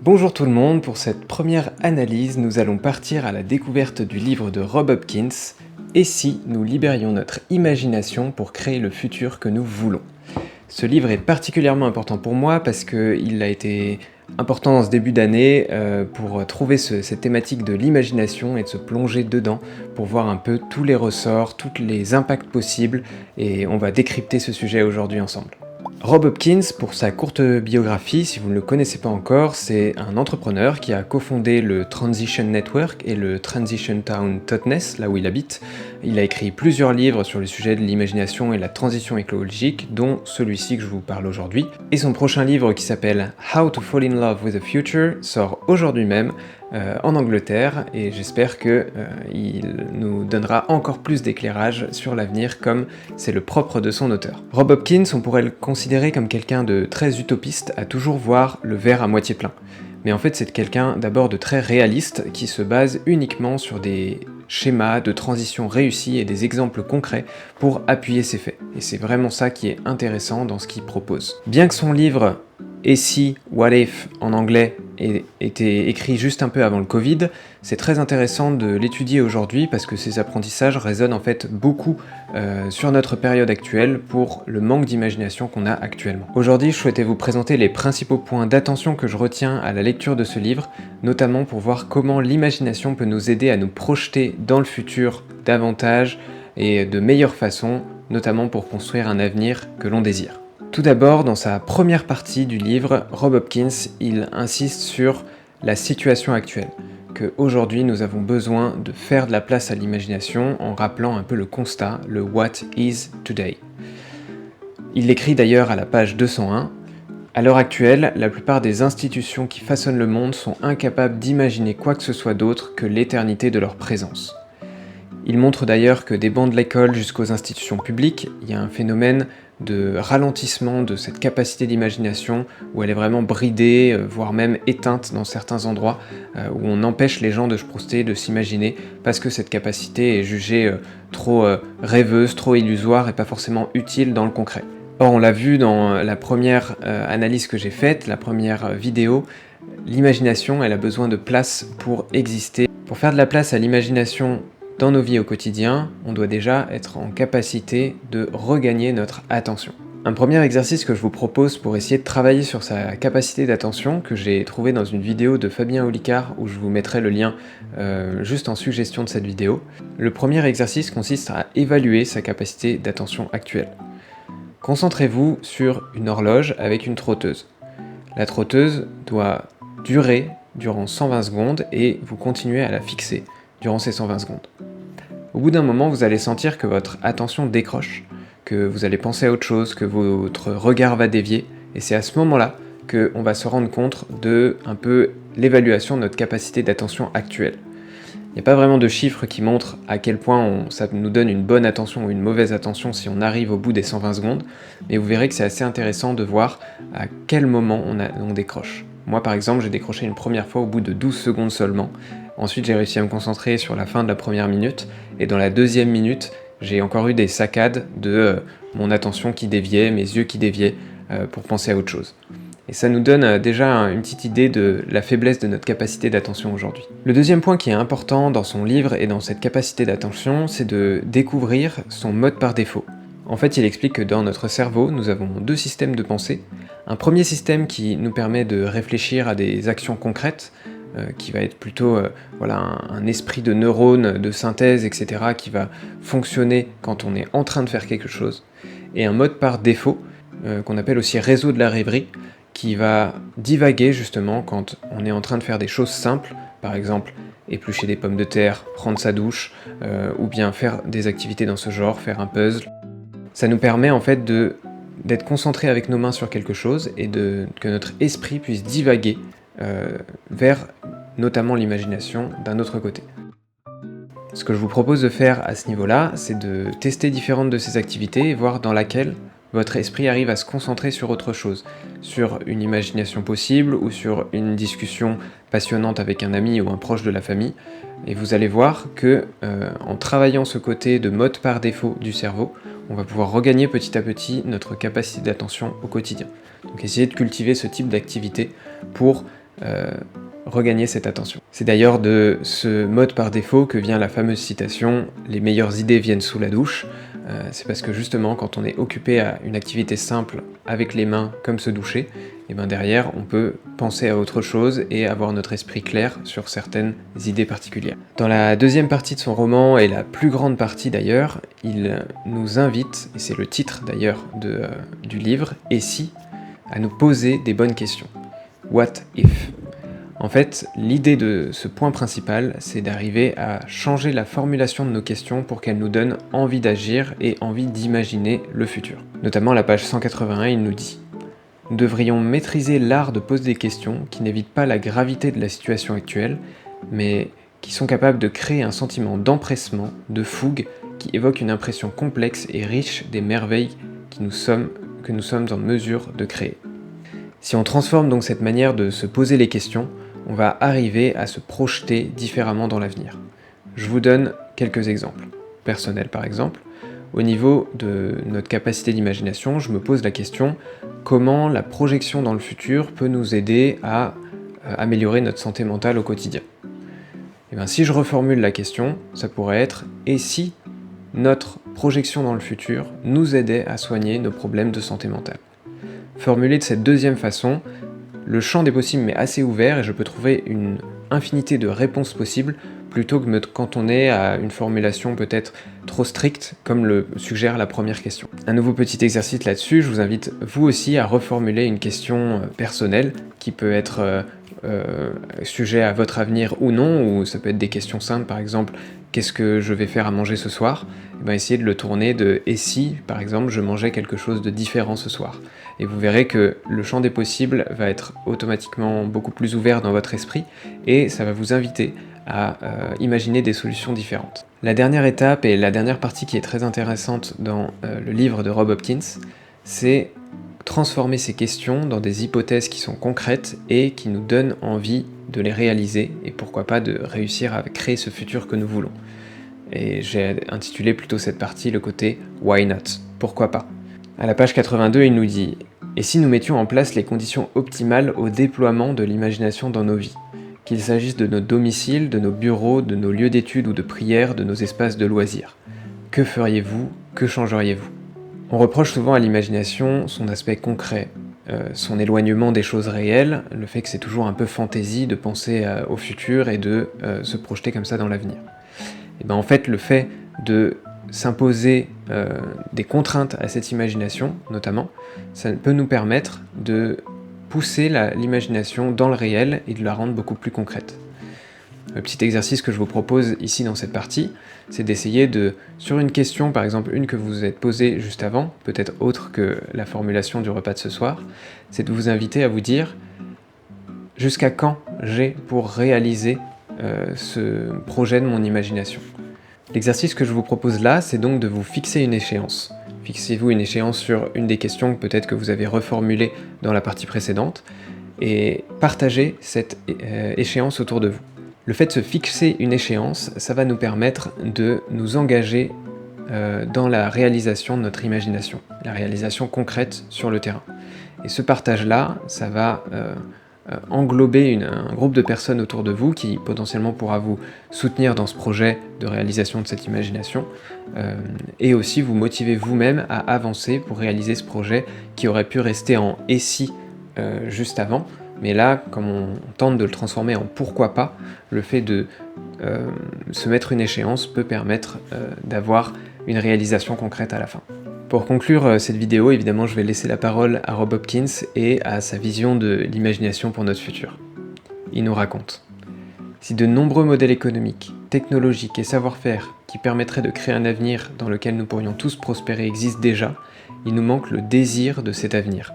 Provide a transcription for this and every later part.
Bonjour tout le monde, pour cette première analyse, nous allons partir à la découverte du livre de Rob Hopkins, Et si nous libérions notre imagination pour créer le futur que nous voulons. Ce livre est particulièrement important pour moi parce qu'il a été important dans ce début d'année pour trouver cette thématique de l'imagination et de se plonger dedans pour voir un peu tous les ressorts, tous les impacts possibles, et on va décrypter ce sujet aujourd'hui ensemble. Rob Hopkins, pour sa courte biographie, si vous ne le connaissez pas encore, c'est un entrepreneur qui a cofondé le Transition Network et le Transition Town Totnes, là où il habite. Il a écrit plusieurs livres sur le sujet de l'imagination et la transition écologique, dont celui-ci que je vous parle aujourd'hui. Et son prochain livre, qui s'appelle How to Fall in Love with the Future, sort aujourd'hui même en Angleterre, et j'espère qu'il nous donnera encore plus d'éclairage sur l'avenir, comme c'est le propre de son auteur. Rob Hopkins, on pourrait le considérer comme quelqu'un de très utopiste, à toujours voir le verre à moitié plein. Mais en fait, c'est quelqu'un d'abord de très réaliste, qui se base uniquement sur des schémas de transition réussis et des exemples concrets pour appuyer ses faits. Et c'est vraiment ça qui est intéressant dans ce qu'il propose. Bien que son livre Et si, What If en anglais ait été écrit juste un peu avant le Covid, c'est très intéressant de l'étudier aujourd'hui parce que ces apprentissages résonnent en fait beaucoup sur notre période actuelle pour le manque d'imagination qu'on a actuellement. Aujourd'hui, je souhaitais vous présenter les principaux points d'attention que je retiens à la lecture de ce livre, notamment pour voir comment l'imagination peut nous aider à nous projeter dans le futur davantage et de meilleure façon, notamment pour construire un avenir que l'on désire. Tout d'abord, dans sa première partie du livre, Rob Hopkins, il insiste sur la situation actuelle, qu'aujourd'hui nous avons besoin de faire de la place à l'imagination en rappelant un peu le constat, le What is today. Il l'écrit d'ailleurs à la page 201. À l'heure actuelle, la plupart des institutions qui façonnent le monde sont incapables d'imaginer quoi que ce soit d'autre que l'éternité de leur présence. Il montre d'ailleurs que des bancs de l'école jusqu'aux institutions publiques, il y a un phénomène de ralentissement de cette capacité d'imagination où elle est vraiment bridée, voire même éteinte dans certains endroits, où on empêche les gens de se projeter, de s'imaginer, parce que cette capacité est jugée trop rêveuse, trop illusoire et pas forcément utile dans le concret. Or, on l'a vu dans la première analyse que j'ai faite, la première vidéo, l'imagination, elle a besoin de place pour exister. Pour faire de la place à l'imagination dans nos vies au quotidien, on doit déjà être en capacité de regagner notre attention. Un premier exercice que je vous propose pour essayer de travailler sur sa capacité d'attention, que j'ai trouvé dans une vidéo de Fabien Olicard, où je vous mettrai le lien juste en suggestion de cette vidéo. Le premier exercice consiste à évaluer sa capacité d'attention actuelle. Concentrez-vous sur une horloge avec une trotteuse. La trotteuse doit durer durant 120 secondes et vous continuez à la fixer durant ces 120 secondes. Au bout d'un moment, vous allez sentir que votre attention décroche, que vous allez penser à autre chose, que votre regard va dévier, et c'est à ce moment-là qu'on va se rendre compte de un peu l'évaluation de notre capacité d'attention actuelle. Il n'y a pas vraiment de chiffres qui montrent à quel point ça nous donne une bonne attention ou une mauvaise attention si on arrive au bout des 120 secondes, mais vous verrez que c'est assez intéressant de voir à quel moment on décroche. Moi par exemple, j'ai décroché une première fois au bout de 12 secondes seulement. Ensuite, j'ai réussi à me concentrer sur la fin de la première minute, et dans la deuxième minute, j'ai encore eu des saccades de mon attention qui déviait, mes yeux qui déviaient, pour penser à autre chose. Et ça nous donne déjà une petite idée de la faiblesse de notre capacité d'attention aujourd'hui. Le deuxième point qui est important dans son livre et dans cette capacité d'attention, c'est de découvrir son mode par défaut. En fait, il explique que dans notre cerveau, nous avons deux systèmes de pensée. Un premier système qui nous permet de réfléchir à des actions concrètes, qui va être plutôt un esprit de neurones, de synthèse, etc., qui va fonctionner quand on est en train de faire quelque chose. Et un mode par défaut, qu'on appelle aussi réseau de la rêverie, qui va divaguer justement quand on est en train de faire des choses simples, par exemple éplucher des pommes de terre, prendre sa douche, ou bien faire des activités dans ce genre, faire un puzzle. Ça nous permet en fait d'être concentré avec nos mains sur quelque chose et que notre esprit puisse divaguer vers notamment l'imagination d'un autre côté. Ce que je vous propose de faire à ce niveau-là, c'est de tester différentes de ces activités et voir dans laquelle votre esprit arrive à se concentrer sur autre chose, sur une imagination possible ou sur une discussion passionnante avec un ami ou un proche de la famille. Et vous allez voir que en travaillant ce côté de mode par défaut du cerveau, on va pouvoir regagner petit à petit notre capacité d'attention au quotidien. Donc essayez de cultiver ce type d'activité pour regagner cette attention. C'est d'ailleurs de ce mode par défaut que vient la fameuse citation « Les meilleures idées viennent sous la douche ». C'est parce que justement, quand on est occupé à une activité simple avec les mains, comme se doucher, et bien derrière, on peut penser à autre chose et avoir notre esprit clair sur certaines idées particulières. Dans la deuxième partie de son roman, et la plus grande partie d'ailleurs, il nous invite, et c'est le titre d'ailleurs du livre, « Et si ?», à nous poser des bonnes questions. What if ? En fait, l'idée de ce point principal, c'est d'arriver à changer la formulation de nos questions pour qu'elles nous donnent envie d'agir et envie d'imaginer le futur. Notamment à la page 181, il nous dit « Nous devrions maîtriser l'art de poser des questions qui n'évitent pas la gravité de la situation actuelle, mais qui sont capables de créer un sentiment d'empressement, de fougue, qui évoque une impression complexe et riche des merveilles que nous sommes en mesure de créer. » Si on transforme donc cette manière de se poser les questions, on va arriver à se projeter différemment dans l'avenir. Je vous donne quelques exemples. Personnels par exemple. Au niveau de notre capacité d'imagination, je me pose la question comment la projection dans le futur peut nous aider à améliorer notre santé mentale au quotidien. Et bien, si je reformule la question, ça pourrait être « Et si notre projection dans le futur nous aidait à soigner nos problèmes de santé mentale ?» Formulé de cette deuxième façon, le champ des possibles m'est assez ouvert et je peux trouver une infinité de réponses possibles plutôt que quand on est à une formulation peut-être trop stricte comme le suggère la première question. Un nouveau petit exercice là-dessus, je vous invite vous aussi à reformuler une question personnelle qui peut être sujet à votre avenir ou non, ou ça peut être des questions simples par exemple « Qu'est-ce que je vais faire à manger ce soir ?» Et bien essayez de le tourner de « Et si, par exemple, je mangeais quelque chose de différent ce soir ?» Et vous verrez que le champ des possibles va être automatiquement beaucoup plus ouvert dans votre esprit et ça va vous inviter à imaginer des solutions différentes. La dernière étape et la dernière partie qui est très intéressante dans le livre de Rob Hopkins, c'est transformer ces questions dans des hypothèses qui sont concrètes et qui nous donnent envie de les réaliser et pourquoi pas de réussir à créer ce futur que nous voulons. Et j'ai intitulé plutôt cette partie le côté « Why not ?» Pourquoi pas ? À la page 82, il nous dit « Et si nous mettions en place les conditions optimales au déploiement de l'imagination dans nos vies ? Qu'il s'agisse de nos domiciles, de nos bureaux, de nos lieux d'études ou de prière, de nos espaces de loisirs. Que feriez-vous ? Que changeriez-vous ?» On reproche souvent à l'imagination son aspect concret, son éloignement des choses réelles, le fait que c'est toujours un peu fantaisie de penser au futur et de se projeter comme ça dans l'avenir. Et ben en fait, le fait de s'imposer des contraintes à cette imagination, notamment, ça peut nous permettre de pousser l'imagination dans le réel et de la rendre beaucoup plus concrète. Le petit exercice que je vous propose ici dans cette partie, c'est d'essayer de, sur une question, par exemple une que vous vous êtes posée juste avant, peut-être autre que la formulation du repas de ce soir, c'est de vous inviter à vous dire « Jusqu'à quand j'ai pour réaliser ce projet de mon imagination ?» L'exercice que je vous propose là, c'est donc de vous fixer une échéance. Fixez-vous une échéance sur une des questions peut-être que vous avez reformulées dans la partie précédente, et partagez cette échéance autour de vous. Le fait de se fixer une échéance, ça va nous permettre de nous engager dans la réalisation de notre imagination, la réalisation concrète sur le terrain. Et ce partage-là, ça va englober un groupe de personnes autour de vous qui potentiellement pourra vous soutenir dans ce projet de réalisation de cette imagination et aussi vous motiver vous-même à avancer pour réaliser ce projet qui aurait pu rester en « et si » juste avant. Mais là, comme on tente de le transformer en « pourquoi pas », le fait de se mettre une échéance peut permettre d'avoir une réalisation concrète à la fin. Pour conclure cette vidéo, évidemment, je vais laisser la parole à Rob Hopkins et à sa vision de l'imagination pour notre futur. Il nous raconte « Si de nombreux modèles économiques, technologiques et savoir-faire qui permettraient de créer un avenir dans lequel nous pourrions tous prospérer existent déjà, il nous manque le désir de cet avenir.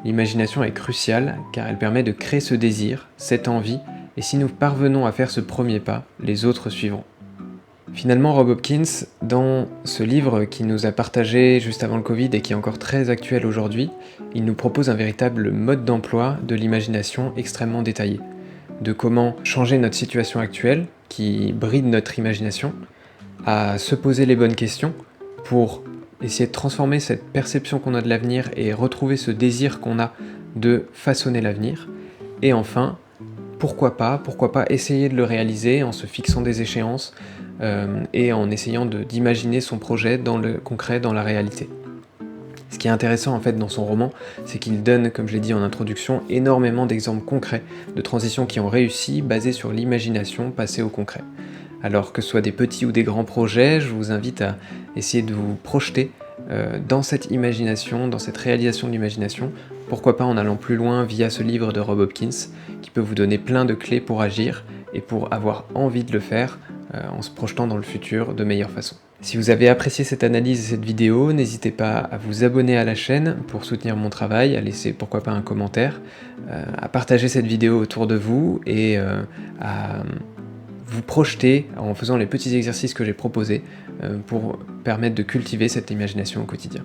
L'imagination est cruciale car elle permet de créer ce désir, cette envie, et si nous parvenons à faire ce premier pas, les autres suivront. » Finalement, Rob Hopkins, dans ce livre qu'il nous a partagé juste avant le Covid et qui est encore très actuel aujourd'hui, il nous propose un véritable mode d'emploi de l'imagination extrêmement détaillé, de comment changer notre situation actuelle, qui bride notre imagination, à se poser les bonnes questions pour essayer de transformer cette perception qu'on a de l'avenir et retrouver ce désir qu'on a de façonner l'avenir, Et enfin, pourquoi pas essayer de le réaliser en se fixant des échéances et en essayant d'imaginer son projet dans le concret, dans la réalité. Ce qui est intéressant en fait dans son roman, c'est qu'il donne, comme je l'ai dit en introduction, énormément d'exemples concrets de transitions qui ont réussi basées sur l'imagination passée au concret. Alors que ce soit des petits ou des grands projets, je vous invite à essayer de vous projeter dans cette imagination, dans cette réalisation de l'imagination, pourquoi pas en allant plus loin via ce livre de Rob Hopkins, qui peut vous donner plein de clés pour agir et pour avoir envie de le faire en se projetant dans le futur de meilleure façon. Si vous avez apprécié cette analyse et cette vidéo, n'hésitez pas à vous abonner à la chaîne pour soutenir mon travail, à laisser pourquoi pas un commentaire, à partager cette vidéo autour de vous et à vous projeter en faisant les petits exercices que j'ai proposés pour permettre de cultiver cette imagination au quotidien.